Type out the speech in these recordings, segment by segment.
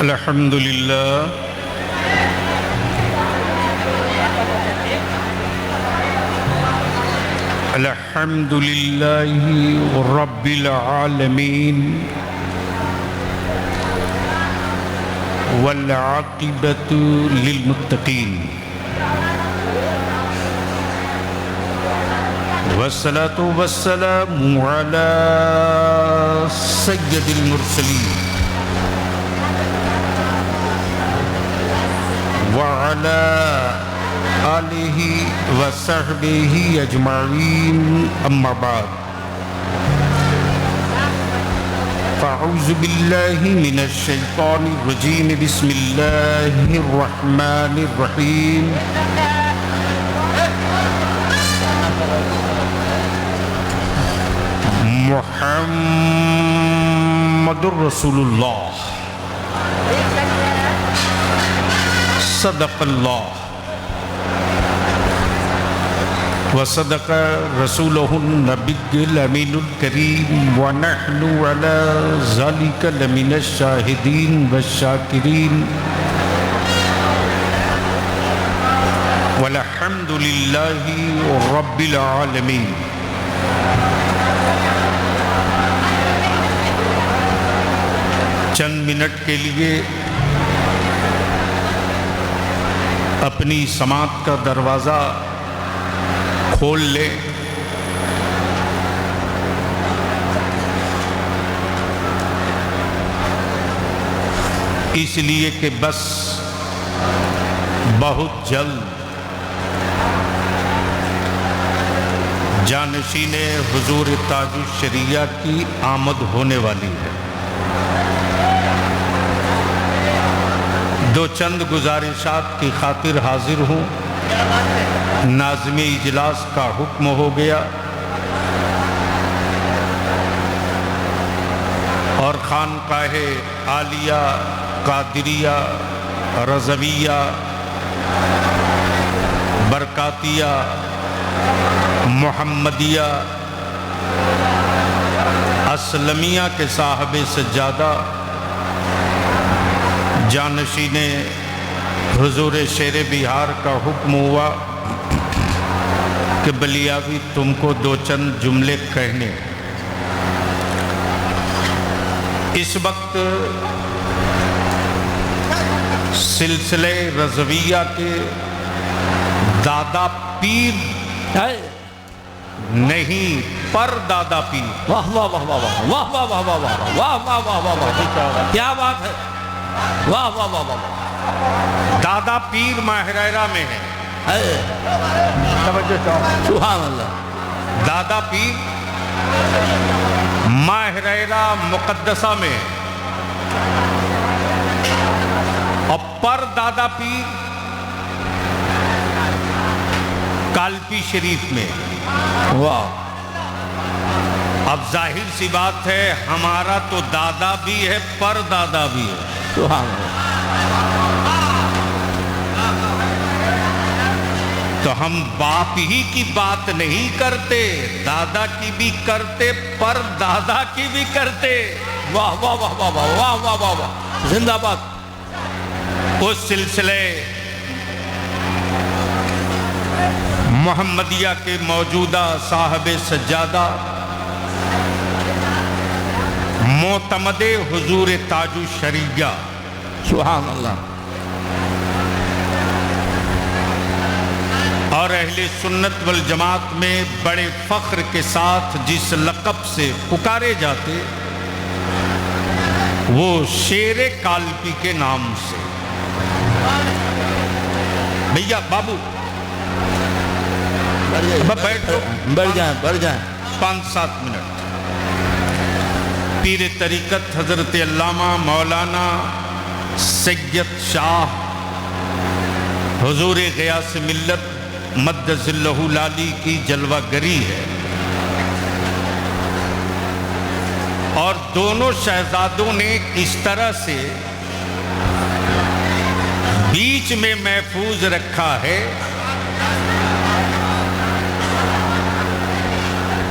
الحمد لله الحمد لله رب العالمين والعاقبة للمتقين والصلاة والسلام على سيد المرسلين وعلى آلہ وصحبہ اجمعین اما بعد فاعوذ باللہ من الشیطان الرجیم بسم اللہ الرحمن الرحیم محمد رسول اللہ صدق اللہ وصدق رسولہ النبی الامین الکریم ونحن على ذلك لمن الشاہدین والشاکرین والحمد للہ رب العالمین۔ چند منٹ کے لیے اپنی سماعت کا دروازہ کھول لے۔ اس لیے کہ بس بہت جلد جانشین حضور تاج الشریعہ کی آمد ہونے والی ہے۔ دو چند گزارشات کی خاطر حاضر ہوں۔ ناظم اجلاس کا حکم ہو گیا اور خانقاہ عالیہ قادریہ رضویہ برکاتیہ محمدیہ اسلمیہ کے صاحب سجادہ جانشین حضور شیر بہار کا حکم ہوا کہ بلیاوی تم کو دو چند جملے کہنے۔ اس وقت سلسلہ رضویہ کے دادا پیر نہیں پر دادا پیر۔ واہ واہ واہ واہ واہ واہ واہ واہ واہ واہ واہ واہ واہ واہ، کیا بات ہے، واہ واہ واہ واہ۔ دادا پیر ماہرہ میں ہے، سبحان اللہ۔ دادا پیر ماہرہ مقدسہ میں ہے اور پر دادا پیر کالپی شریف میں۔ واہ، اب ظاہر سی بات ہے ہمارا تو دادا بھی ہے پر دادا بھی ہے۔ سبحان اللہ۔ تو ہم باپ ہی کی بات نہیں کرتے، دادا کی بھی کرتے پر دادا کی بھی کرتے۔ واہ واہ واہ واہ واہ واہ واہ واہ واہ، زندہ باد۔ اس سلسلے محمدیہ کے موجودہ صاحب سجادہ معتمد حضور تاج الشریعہ سبحان اللہ۔ اور اہل سنت والجماعت میں بڑے فخر کے ساتھ جس لقب سے پکارے جاتے وہ شیر کالپی کے نام سے۔ بھیا بابو بڑھ جائیں 5-7 منٹ۔ پیر طریقت حضرت علامہ مولانا سید شاہ حضور غیاث ملت مد ظلہ العالی کی جلوہ گری ہے اور دونوں شہزادوں نے اس طرح سے بیچ میں محفوظ رکھا ہے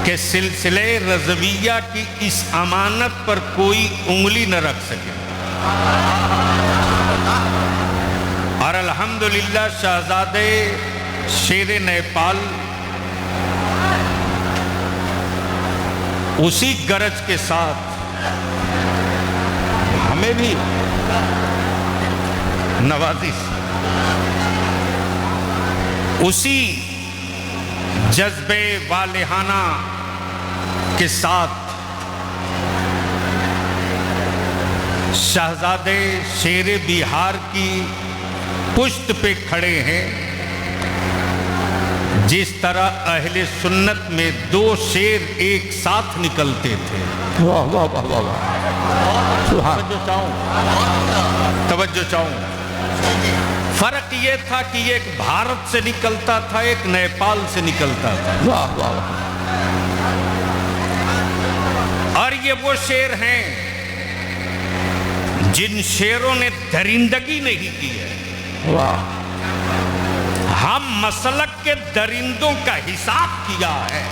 کہ سلسلہ رضویہ کی اس امانت پر کوئی انگلی نہ رکھ سکے۔ الحمدللہ شہزادے شیر نیپال اسی گرج کے ساتھ ہمیں بھی نوازی اسی جذبے والہانہ کے ساتھ شہزادے شیر بہار کی پشت پہ کھڑے ہیں، جس طرح اہل سنت میں دو شیر ایک ساتھ نکلتے تھے۔ واہ واہ واہ واہ واہ، توجہ چاہوں، فرق یہ تھا کہ ایک بھارت سے نکلتا تھا، ایک نیپال سے نکلتا تھا۔ واہ واہ واہ، اور یہ وہ شیر ہیں جن شیروں نے درندگی نہیں کی ہے۔ واہ، ہم مسلک کے درندوں کا حساب کیا ہے۔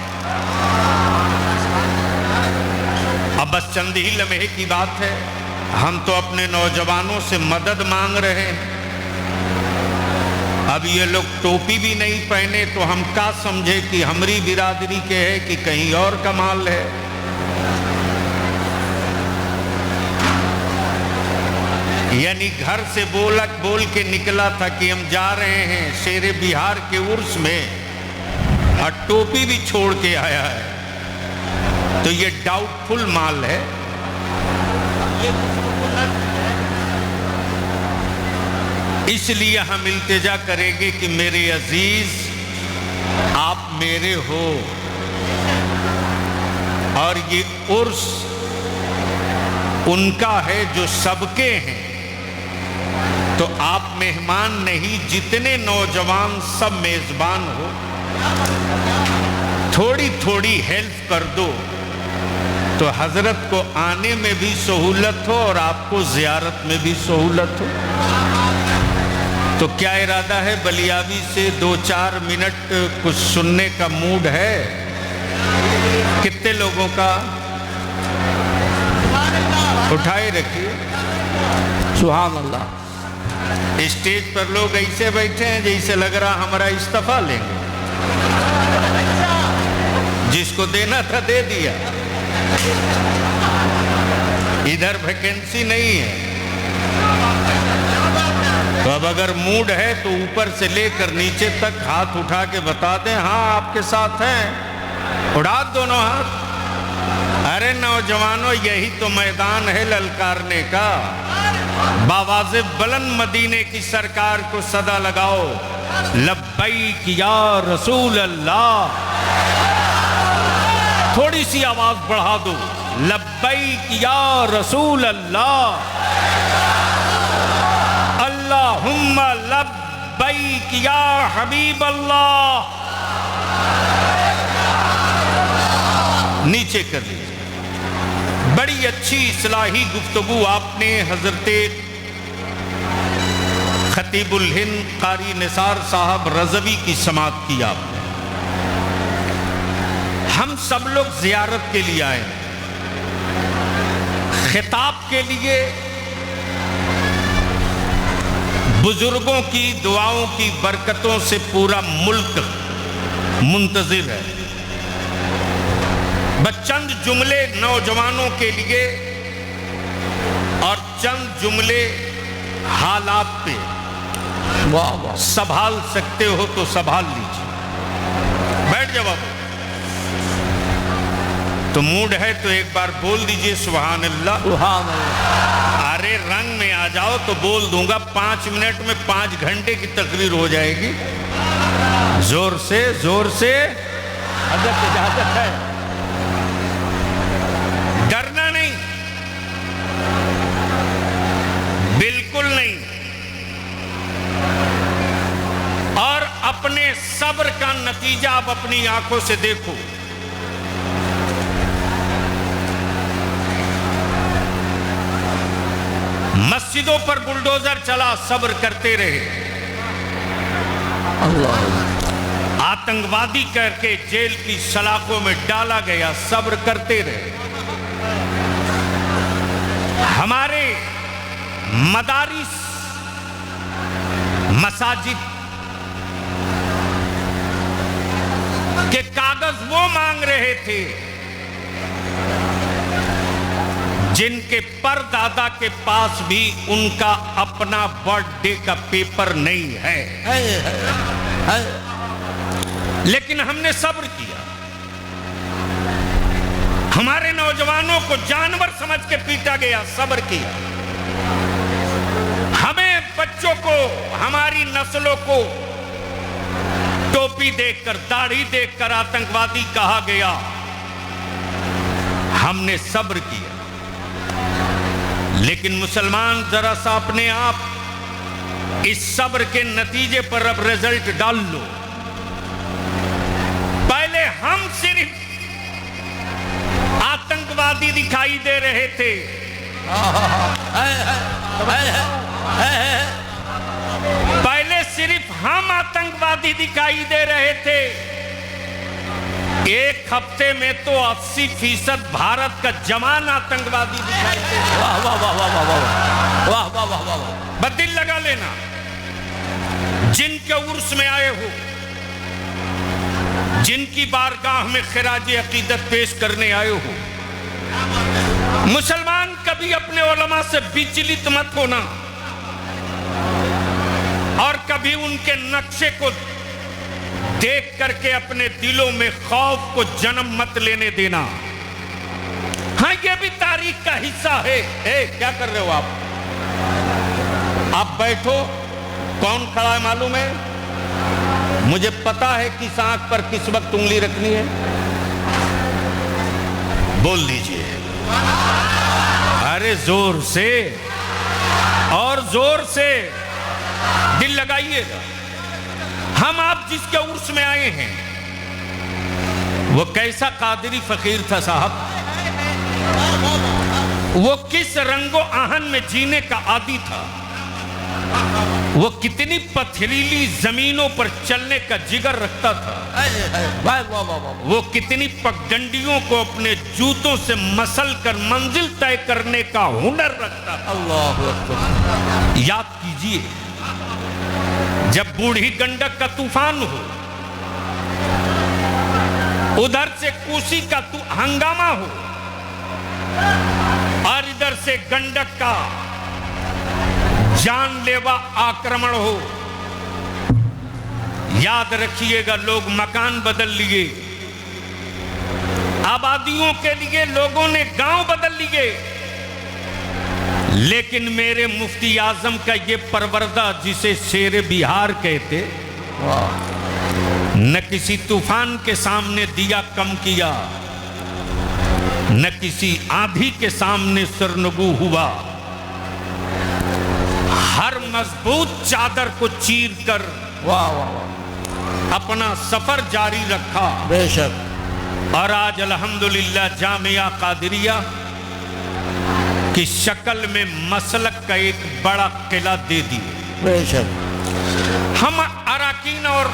اب بس چند ہی لمحے کی بات ہے، ہم تو اپنے نوجوانوں سے مدد مانگ رہے ہیں۔ اب یہ لوگ ٹوپی بھی نہیں پہنے تو ہم کیا سمجھے کہ ہماری برادری کے ہے کہ کہیں اور کا مال ہے۔ یعنی گھر سے بول کے نکلا تھا کہ ہم جا رہے ہیں شیر بہار کے عرس میں، اور ٹوپی بھی چھوڑ کے آیا ہے، تو یہ ڈاؤٹ فل مال ہے۔ اس لیے ہم التجا کریں گے کہ میرے عزیز آپ میرے ہو، اور یہ عرس ان کا ہے جو سب کے ہیں، تو آپ مہمان نہیں، جتنے نوجوان سب میزبان ہو، تھوڑی تھوڑی ہیلپ کر دو تو حضرت کو آنے میں بھی سہولت ہو اور آپ کو زیارت میں بھی سہولت ہو۔ تو کیا ارادہ ہے بلیاوی سے 2-4 منٹ کچھ سننے کا موڈ ہے؟ کتنے لوگوں کا؟ اٹھائے رکھیے۔ سبحان اللہ۔ اسٹیج پر لوگ ایسے بیٹھے ہیں جیسے لگ رہا ہمارا استعفیٰ لیں گے، جس کو دینا تھا دے دیا، ادھر ویکینسی نہیں ہے۔ تو اب اگر موڈ ہے تو اوپر سے لے کر نیچے تک ہاتھ اٹھا کے بتا دیں ہاں آپ کے ساتھ ہیں، اڑا دونوں ہاتھ۔ ارے نوجوانوں، یہی تو میدان ہے للکارنے کا۔ باواز بلند مدینے کی سرکار کو صدا لگاؤ، لبیک یا رسول اللہ۔ تھوڑی سی آواز بڑھا دو، لبیک یا رسول اللہ، اللہم لبیک یا حبیب اللہ۔ نیچے کر لیجیے۔ بڑی اچھی اصلاحی گفتگو آپ نے حضرت خطیب الہند قاری نثار صاحب رضوی کی سماعت کی آپ نے۔ ہم سب لوگ زیارت کے لیے آئے، خطاب کے لیے بزرگوں کی دعاؤں کی برکتوں سے پورا ملک منتظر ہے۔ بس چند جملے نوجوانوں کے لیے اور چند جملے حالات پہ واہ واہ، سنبھال سکتے ہو تو سنبھال لیجیے۔ بیٹھ جاؤ بابو، تو موڈ ہے تو ایک بار بول دیجئے سبحان اللہ۔ سبحان اللہ۔ ارے رنگ میں آ جاؤ تو بول دوں گا، 5 منٹ میں 5 گھنٹے کی تقریر ہو جائے گی۔ زور سے زور سے، حضرت اجازت ہے۔ ڈرنا نہیں، بالکل نہیں، اور اپنے صبر کا نتیجہ اب اپنی آنکھوں سے دیکھو۔ مسجدوں پر بلڈوزر چلا، صبر کرتے رہے۔ اللہ، آتنکوادی کر کے جیل کی سلاخوں میں ڈالا گیا، صبر کرتے رہے۔ ہمارے مدارس مساجد کے کاغذ وہ مانگ رہے تھے جن کے پردادا کے پاس بھی ان کا اپنا برتھ ڈے کا پیپر نہیں ہے، لیکن ہم نے صبر کیا. ہمارے نوجوانوں کو جانور سمجھ کے پیٹا گیا، صبر کیا. ہمیں بچوں کو، ہماری نسلوں کو ٹوپی دیکھ کر، داڑھی دیکھ کر آتنکوادی کہا گیا، ہم نے صبر کیا. لیکن مسلمان ذرا سا اپنے آپ اس صبر کے نتیجے پر اب رزلٹ ڈال لو. پہلے ہم صرف آتنکوادی دکھائی دے رہے تھے، پہلے صرف ہم آتنکوادی دکھائی دے رہے تھے. ایک ہفتے میں تو 80% بھارت کا جوان آتنکوادی دکھائی دے رہے. واہ واہ واہ واہ واہ واہ واہ واہ واہ واہ. بس دل لگا لینا، جن کے عرس میں آئے ہو، جن کی بارگاہ میں خراج عقیدت پیش کرنے آئے ہو، مسلمان کبھی اپنے علماء سے وچلت مت ہونا اور کبھی ان کے نقشے کو دیکھ کر کے اپنے دلوں میں خوف کو جنم مت لینے دینا. ہاں یہ بھی تاریخ کا حصہ ہے. کیا کر رہے ہو آپ بیٹھو. کون کھڑا ہے معلوم ہے؟ مجھے پتا ہے کس آنکھ پر کس وقت انگلی رکھنی ہے. بول دیجئے. ارے زور سے اور زور سے دل لگائیے گا. ہم آپ جس کے عرس میں آئے ہیں وہ کیسا قادری فقیر تھا صاحب، وہ کس رنگ و آہن میں جینے کا عادی تھا، وہ کتنی پتھریلی زمینوں پر چلنے کا جگر رکھتا تھا، وہ کتنی پگڈنڈیوں کو اپنے جوتوں سے مسل کر منزل طے کرنے کا ہنر رکھتا تھا. اللہ اکبر. یاد کیجئے جب بوڑھی گنڈک کا طوفان ہو، ادھر سے کوسی کا ہنگامہ ہو اور ادھر سے گنڈک کا جان لیوا آکرمن ہو، یاد رکھیے گا لوگ مکان بدل لیے، آبادیوں کے لیے لوگوں نے گاؤں بدل لیے، لیکن میرے مفتی اعظم کا یہ پروردہ جسے شیر بہار کہتے، نہ کسی طوفان کے سامنے دیا کم کیا، نہ کسی آندھی کے سامنے سرنگو ہوا، ہر مضبوط چادر کو چیر کر اپنا سفر جاری رکھا. بے شک. اور آج الحمدللہ جامعہ قادریہ کی شکل میں مسلک کا ایک بڑا قلعہ دے دیے. بے شک. ہم اراکین اور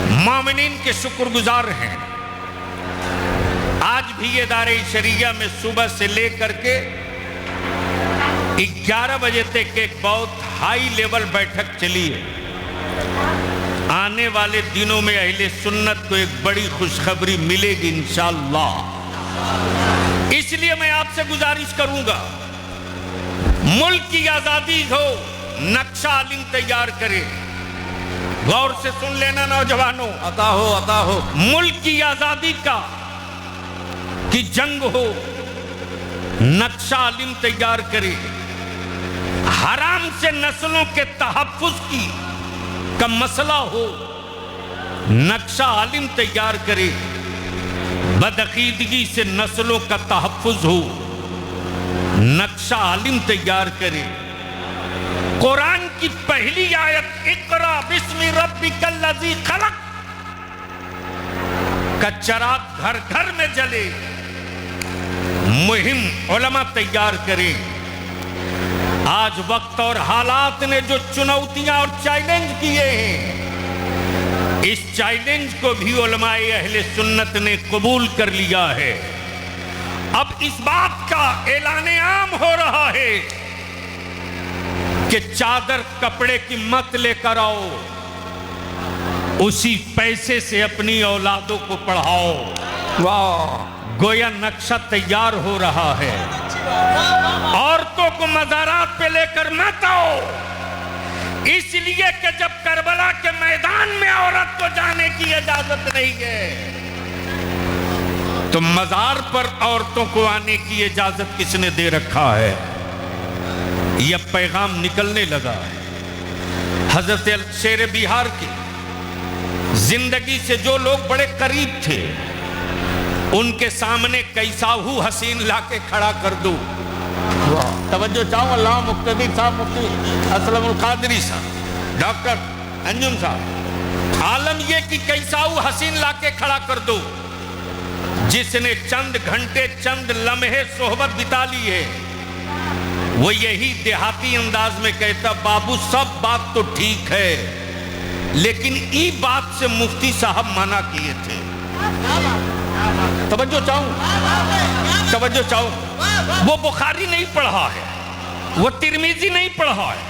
مومنین کے شکر گزار ہیں. آج بھی ادارے شریعہ میں صبح سے لے کر کے 11 بجے تک ایک بہت ہائی لیول بیٹھک چلی ہے. آنے والے دنوں میں اہل سنت کو ایک بڑی خوشخبری ملے گی انشاءاللہ. اس لیے میں آپ سے گزارش کروں گا، ملک کی آزادی ہو، نقشہ عالم تیار کرے. غور سے سن لینا نوجوانوں، عطا ہو عطا ہو. ملک کی آزادی کی جنگ ہو، نقشہ عالم تیار کرے. حرام سے نسلوں کے تحفظ کا مسئلہ ہو، نقشہ عالم تیار کرے. بدعقیدگی سے نسلوں کا تحفظ ہو، نقشہ عالم تیار کرے. قرآن کی پہلی آیت اقرا بسم ربک الذی خلق کا چراغ گھر گھر میں جلے. مہم علماء تیار کریں. آج وقت اور حالات نے جو چنوتیاں اور چیلنج کیے ہیں، اس چیلنج کو بھی علماء اہل سنت نے قبول کر لیا ہے. اب اس بات کا اعلان عام ہو رہا ہے کہ چادر کپڑے کی مت لے کر آؤ، اسی پیسے سے اپنی اولادوں کو پڑھاؤ۔ واہ گویا نقشہ تیار ہو رہا ہے۔ عورتوں کو مزارات پہ لے کر مت آؤ، اس لیے کہ جب کربلا کے میدان میں عورت کو جانے کی اجازت نہیں ہے تو مزار پر عورتوں کو آنے کی اجازت کس نے دے رکھا ہے؟ یہ پیغام نکلنے لگا ہے۔ حضرت شیر بہار کی زندگی سے جو لوگ بڑے قریب تھے ان کے سامنے کیسا ہو حسین لا کے کھڑا کر دو۔ توجہ چاہوں اللہ مقتدر صاحب، مفتی اسلم القادری صاحب، ڈاکٹر انجم صاحب، عالم یہ کہ کیسا ہو حسین لا کے کھڑا کر دو جس نے چند گھنٹے چند لمحے صحبت بتا لی ہے، وہ یہی دیہاتی انداز میں کہتا بابو سب بات تو ٹھیک ہے لیکن ای بات سے مفتی صاحب منع کیے تھے۔ توجہ چاہوں، وہ بخاری نہیں پڑھا ہے، وہ ترمذی نہیں پڑھا ہے،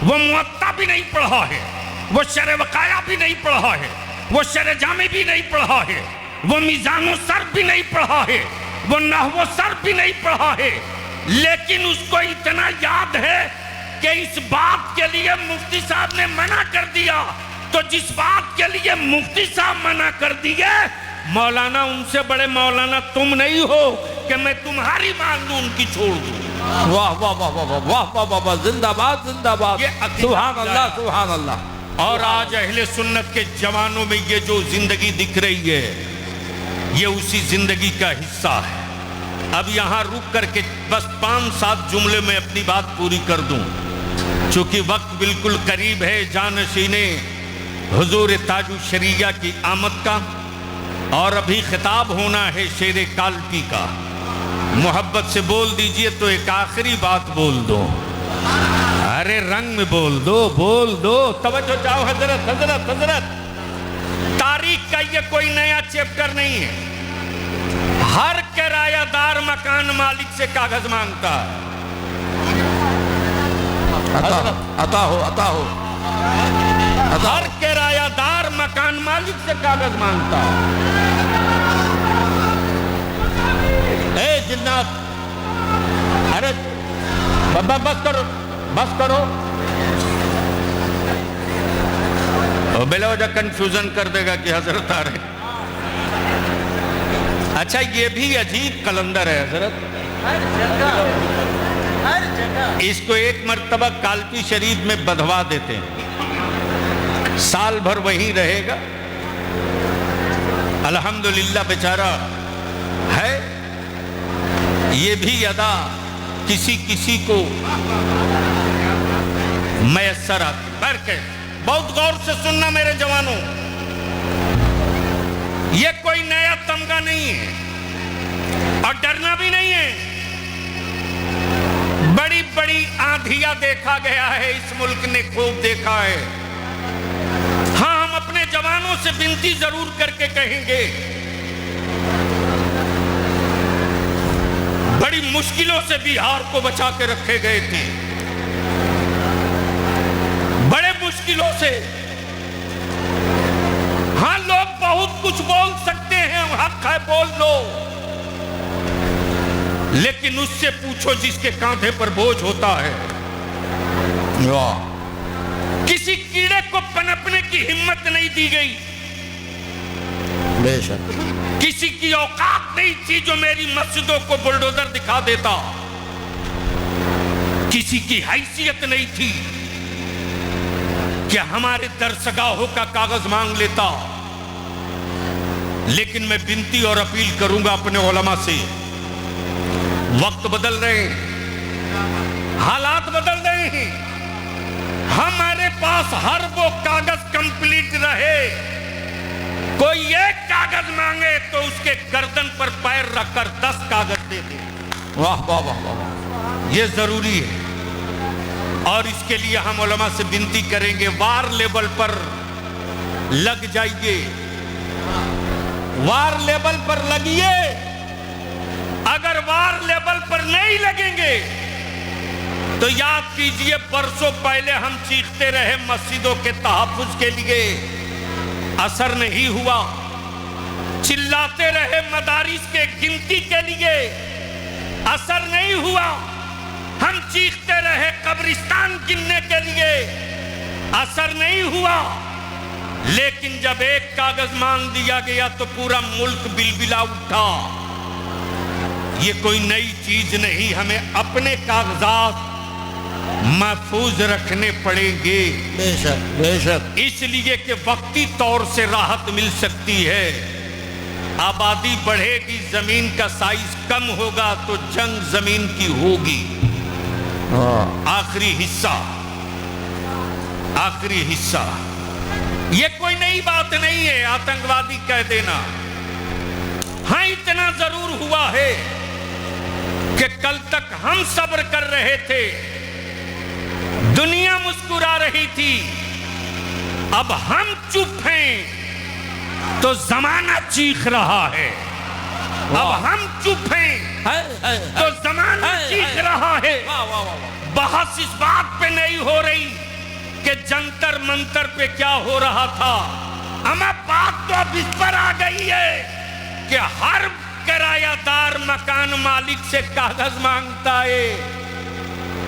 وہ موطا بھی نہیں پڑھا ہے، وہ شرح وقایہ بھی نہیں پڑھا ہے، وہ شرح جامع بھی نہیں پڑھا ہے، وہ میزان و صرف بھی نہیں پڑھا ہے، وہ نحو و صرف بھی نہیں پڑھا ہے، لیکن اس کو اتنا یاد ہے کہ اس بات کے لیے مفتی صاحب نے منع کر دیا، تو جس بات کے لیے مفتی صاحب منع کر دیے، مولانا ان سے بڑے مولانا تم نہیں ہو کہ میں تمہاری مان لوں ان کی چھوڑ دوں۔ واہ واہ واہ واہ واہ واہ واہ، زندہ باد زندہ باد، سبحان اللہ سبحان اللہ۔ اور آج اہل سنت کے جوانوں میں یہ جو زندگی دکھ رہی ہے یہ اسی زندگی کا حصہ ہے۔ اب یہاں رک کر کے بس 5-7 جملے میں اپنی بات پوری کر دوں، چونکہ وقت بالکل قریب ہے جانشین حضور تاج الشریعہ کی آمد کا، اور ابھی خطاب ہونا ہے شیر کالپی کا۔ محبت سے بول دیجئے تو ایک آخری بات بول دو، ارے رنگ میں بول دو۔ توجہ چاہو حضرت، تاریخ کا یہ کوئی نیا چیپٹر نہیں ہے۔ ہر کرایہ دار مکان مالک سے کاغذ مانگتا ہے۔ عطا ہو ہر کرایہ دار مکان مالک سے کاغذ مانگتا ہے۔ اے جنات، ارے بس کرو، بلا وجہ کنفیوژن کر دے گا کہ حضرت آ رہے۔ اچھا یہ بھی عجیب قلندر ہے حضرت، اس کو ایک مرتبہ کالپی شریف میں بدھوا دیتے ہیں، سال بھر وہیں رہے گا، الحمدللہ بیچارہ ہے۔ یہ بھی ادا کسی کو میسر آتی۔ بہت غور سے سننا میرے جوانوں، یہ کوئی نیا تمغہ نہیں ہے اور ڈرنا بھی نہیں ہے۔ بڑی بڑی آندھیاں دیکھا گیا ہے، اس ملک نے خوب دیکھا ہے۔ ہاں ہم اپنے جوانوں سے بنتی ضرور کر کے کہیں گے، بڑی مشکلوں سے بہار کو بچا کے رکھے گئے تھے، بڑے مشکلوں سے۔ ہاں لوگ بہت کچھ بول سکتے ہیں، حق ہے بول لو، لیکن اس سے پوچھو جس کے کاندھے پر بوجھ ہوتا ہے۔ کسی کیڑے کو پنپنے کی ہمت نہیں دی گئی، بے شک کسی کی اوقات نہیں تھی جو میری مسجدوں کو بلڈوزر دکھا دیتا، کسی کی حیثیت نہیں تھی کہ ہمارے درسگاہوں کا کاغذ مانگ لیتا۔ لیکن میں بنتی اور اپیل کروں گا اپنے علماء سے، وقت بدل رہے ہیں، حالات بدل رہے ہیں، ہمارے پاس ہر وہ کاغذ کمپلیٹ رہے، کوئی ایک کاغذ مانگے تو اس کے گردن پر پیر رکھ کر 10 کاغذ دے دے۔ واہ واہ واہ واہ، یہ ضروری ہے، اور اس کے لیے ہم علماء سے بنتی کریں گے، وار لیبل پر لگ جائیے، وار لیبل پر لگیے۔ اگر وار لیبل پر نہیں لگیں گے تو یاد کیجئے برسوں پہلے ہم چیختے رہے مسجدوں کے تحفظ کے لیے، اثر نہیں ہوا۔ چلاتے رہے مدارس کے گنتی کے لیے، اثر نہیں ہوا۔ ہم چیختے رہے قبرستان گننے کے لیے، اثر نہیں ہوا۔ لیکن جب ایک کاغذ مانگ دیا گیا تو پورا ملک بلبلا اٹھا۔ یہ کوئی نئی چیز نہیں، ہمیں اپنے کاغذات محفوظ رکھنے پڑیں گے، بے شک بے شک، اس لیے کہ وقتی طور سے راحت مل سکتی ہے۔ آبادی بڑھے گی، زمین کا سائز کم ہوگا تو جنگ زمین کی ہوگی۔ آخری حصہ یہ کوئی نئی بات نہیں ہے آتنکوادی کہہ دینا۔ ہاں اتنا ضرور ہوا ہے کہ کل تک ہم صبر کر رہے تھے، دنیا مسکرا رہی تھی، اب ہم چپ ہیں تو زمانہ چیخ رہا ہے۔ اب ہم چپ ہیں تو زمانہ چیخ رہا ہے۔ بحث اس بات پہ نہیں ہو رہی کہ جنتر منتر پہ کیا ہو رہا تھا، اما بات تو اب اس پر آ گئی ہے کہ ہر کرایہ دار مکان مالک سے کاغذ مانگتا ہے۔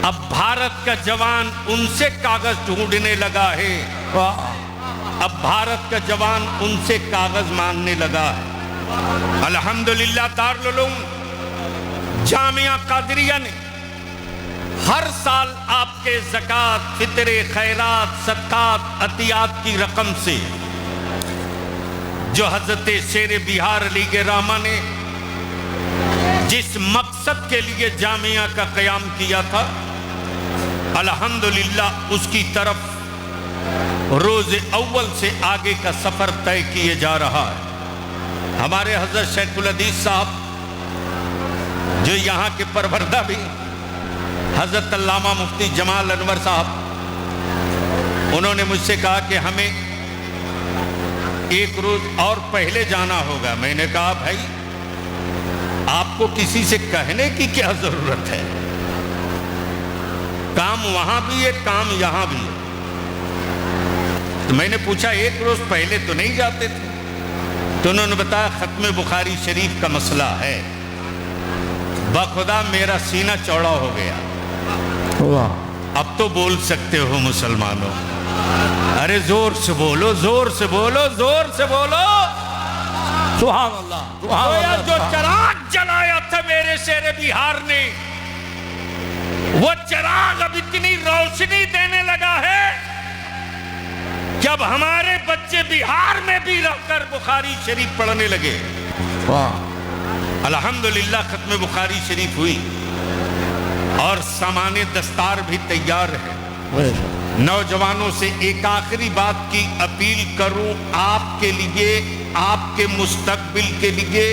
اب بھارت کا جوان ان سے کاغذ ڈھونڈنے لگا ہے، اب بھارت کا جوان ان سے کاغذ مانگنے لگا ہے۔ الحمدللہ دارالعلوم جامعہ قادریہ نے ہر سال آپ کے زکوٰۃ، فطرے، خیرات، صدقات، عطیات کی رقم سے جو حضرت شیر بہار علی گراما نے جس مقصد کے لیے جامعہ کا قیام کیا تھا، الحمدللہ اس کی طرف روز اول سے آگے کا سفر طے کیے جا رہا ہے۔ ہمارے حضرت شیخ الحدیث صاحب جو یہاں کے پروردہ بھی، حضرت علامہ مفتی جمال انور صاحب، انہوں نے مجھ سے کہا کہ ہمیں ایک روز اور پہلے جانا ہوگا۔ میں نے کہا بھائی آپ کو کسی سے کہنے کی کیا ضرورت ہے، کام وہاں بھی ہے، کام یہاں بھی ہے۔ تو میں نے پوچھا ایک روز پہلے تو نہیں جاتے تھے؟ تو انہوں نے بتایا ختم بخاری شریف کا مسئلہ ہے۔ بخدا میرا سینہ چوڑا ہو گیا، اب تو بول سکتے ہو مسلمانوں، ارے زور سے بولو، زور سے بولو، زور سے بولو۔ سبحان اللہ، سبحان اللہ۔ جو چراغ جلایا تھا میرے شیر بہار نے، وہ چراغ اب اتنی روشنی دینے لگا ہے کہ اب ہمارے بچے بہار میں بھی رہ کر بخاری شریف پڑھنے لگے۔ الحمدللہ ختم بخاری شریف ہوئی اور سامان دستار بھی تیار ہے۔ نوجوانوں سے ایک آخری بات کی اپیل کروں، آپ کے لیے، آپ کے مستقبل کے لیے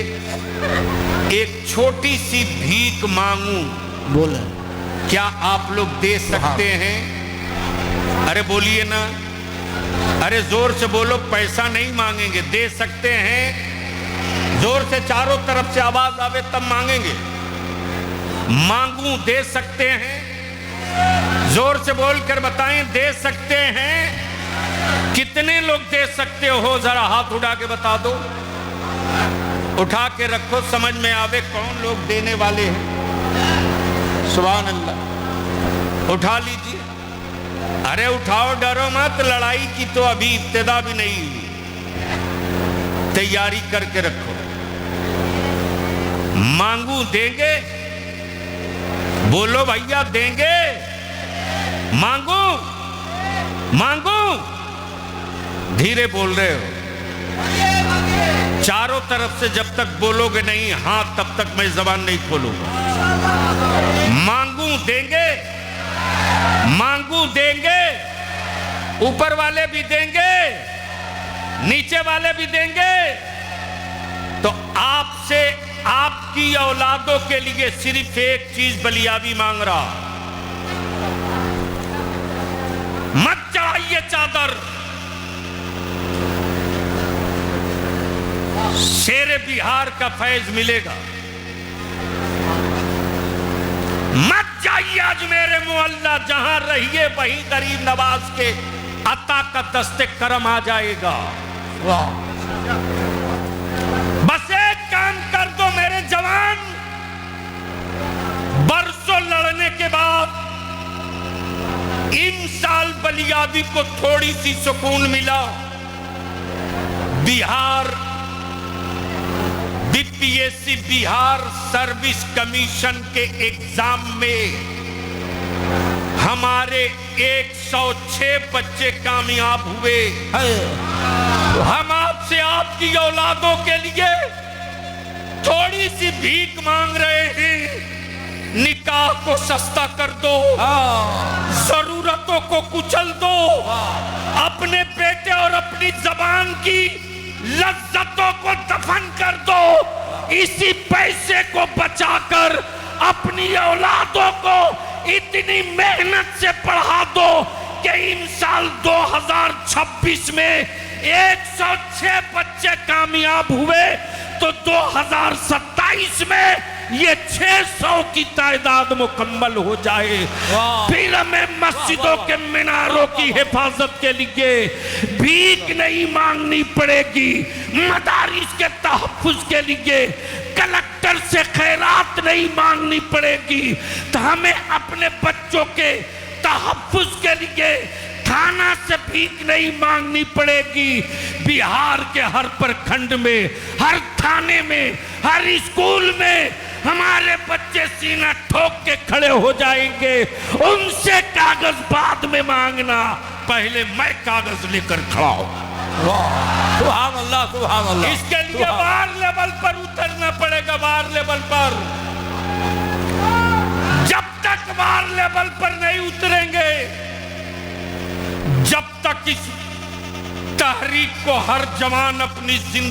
ایک چھوٹی سی بھیک مانگوں، بولیں کیا آپ لوگ دے سکتے ہیں؟ ارے بولیے نا، ارے زور سے بولو، پیسہ نہیں مانگیں گے، دے سکتے ہیں؟ زور سے چاروں طرف سے آواز آوے تب مانگیں گے۔ مانگوں، دے سکتے ہیں؟ زور سے بول کر بتائیں، دے سکتے ہیں؟ کتنے لوگ دے سکتے ہو؟ ذرا ہاتھ اٹھا کے بتا دو، اٹھا کے رکھو، سمجھ میں آوے کون لوگ دینے والے ہیں۔ سبحان اللہ، اٹھا لیجیے۔ ارے اٹھاؤ، ڈرو مت، لڑائی کی تو ابھی ابتدا بھی نہیں ہوئی، تیاری کر کے رکھو۔ مانگوں، دیں گے؟ بولو بھیا، دیں گے؟ مانگوں، مانگوں؟ دھیرے بول رہے ہو، چاروں طرف سے جب تک بولو گے نہیں ہاں تب تک میں زبان نہیں کھولوں گا۔ مانگوں، دیں گے؟ مانگوں، دیں گے؟ اوپر والے بھی دیں گے، نیچے والے بھی دیں گے؟ تو آپ سے، آپ کی اولادوں کے لیے صرف ایک چیز بلیابی مانگ رہا، مت چڑھائیے چادر، شیر بہار کا فیض ملے گا، مت جائیے اجمیر معلیٰ، جہاں رہیے وہیں غریب نواز کے عطا کا دست کرم آ جائے گا۔ بس ایک کام کر دو میرے جوان، برسوں لڑنے کے بعد ان سال بلیادی کو تھوڑی سی سکون ملا۔ بہار بی پی ایس سی بہار سروس کمیشن کے ایگزام میں ہمارے 106 بچے کامیاب ہوئے۔ ہم آپ سے آپ کی اولادوں کے لیے تھوڑی سی بھیک مانگ رہے ہیں، نکاح کو سستا کر دو، ضرورتوں کو کچل دو، اپنے بیٹے اور اپنی زبان کی لذتوں کو دفن کر دو، اسی پیسے کو بچا کر اپنی اولادوں کو اتنی محنت سے پڑھا دو کہ ان سال 2026 میں 106 بچے کامیاب ہوئے تو 2027 میں یہ 600 کی تعداد مکمل ہو جائے۔ پھر ہمیں مسجدوں کے میناروں کی حفاظت کے لیے بھیک نہیں مانگنی پڑے گی، مدارس کے تحفظ کے لیے کلکٹر سے خیرات نہیں مانگنی پڑے گی، تو ہمیں اپنے بچوں کے تحفظ کے لیے تھانہ سے بھیک نہیں مانگنی پڑے گی۔ بہار کے ہر پرکھنڈ میں، ہر تھانے میں، ہر اسکول میں ہمارے بچے سینہ ٹھوک کے کھڑے ہو جائیں گے۔ ان سے کاغذ بعد میں مانگنا، پہلے میں کاغذ لے کر کھڑا ہوں۔ سبحان اللہ، سبحان اللہ۔ اس کے لیے وار لیول پر اترنا پڑے گا، وار لیول پر۔ جب تک وار لیول پر نہیں اتریں گے، جب تک اس تحریک کو ہر جوان اپنی زندگی